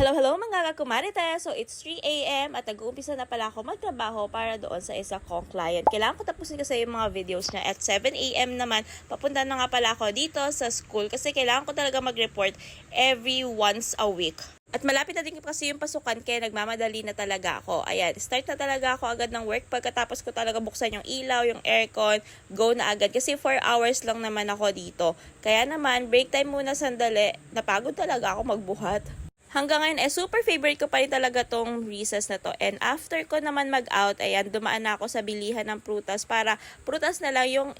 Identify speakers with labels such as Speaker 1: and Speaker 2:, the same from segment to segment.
Speaker 1: Hello mga kakumarites! So it's 3 a.m. at nag-uumpisa na pala ako magtrabaho para doon sa isa kong client. Kailangan ko tapusin kasi yung mga videos niya. At 7 a.m. naman, papunta na nga pala ako dito sa school kasi kailangan ko talaga mag-report every once a week. At malapit na din kasi yung pasukan kaya nagmamadali na talaga ako. Ayan, start na talaga ako agad ng work. Pagkatapos ko talaga buksan yung ilaw, yung aircon, go na agad. Kasi 4 hours lang naman ako dito. Kaya naman, break time muna sandali. Napagod talaga ako magbuhat. Hanggang ngayon, super favorite ko pa rin talaga tong recess na to. And after ko naman mag-out, ayan, dumaan na ako sa bilihan ng prutas para prutas na lang yung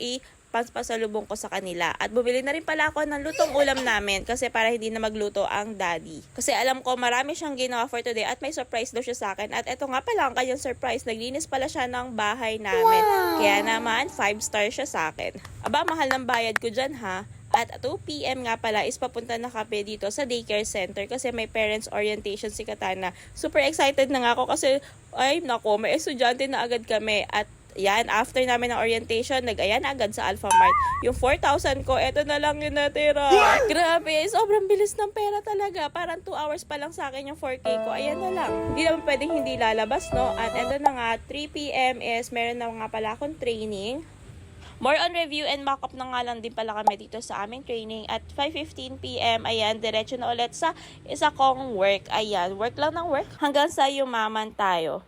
Speaker 1: pasalubong ko sa kanila. At bumili na rin pala ako ng lutong ulam namin kasi para hindi na magluto ang daddy. Kasi alam ko marami siyang ginawa for today at may surprise daw siya sa akin. At eto nga pala ang kanyang surprise. Naglinis pala siya ng bahay namin. Wow! Kaya naman, 5-star siya sa akin. Aba, mahal ng bayad ko dyan ha. At 2 p.m. nga pala is papunta na kami dito sa daycare center kasi may parents orientation si Katana. Super excited na nga ako kasi ay nako, may estudyante na agad kami. At yan, after namin ng orientation, nag-ayan agad sa Alphamart. Yung 4,000 ko, eto na lang yung natira. Grabe, sobrang bilis ng pera talaga. Parang 2 hours pa lang sa akin yung 4K ko. Ayan na lang. Hindi naman pwedeng hindi lalabas, no? At eto na nga, 3 p.m. is meron na nga pala akong training. More on review and mock-up na nga lang din pala kami dito sa aming training. At 5:15 p.m. ayan, diretso na ulit sa isa kong work. Ayan, work lang ng work hanggang sa yumaman tayo.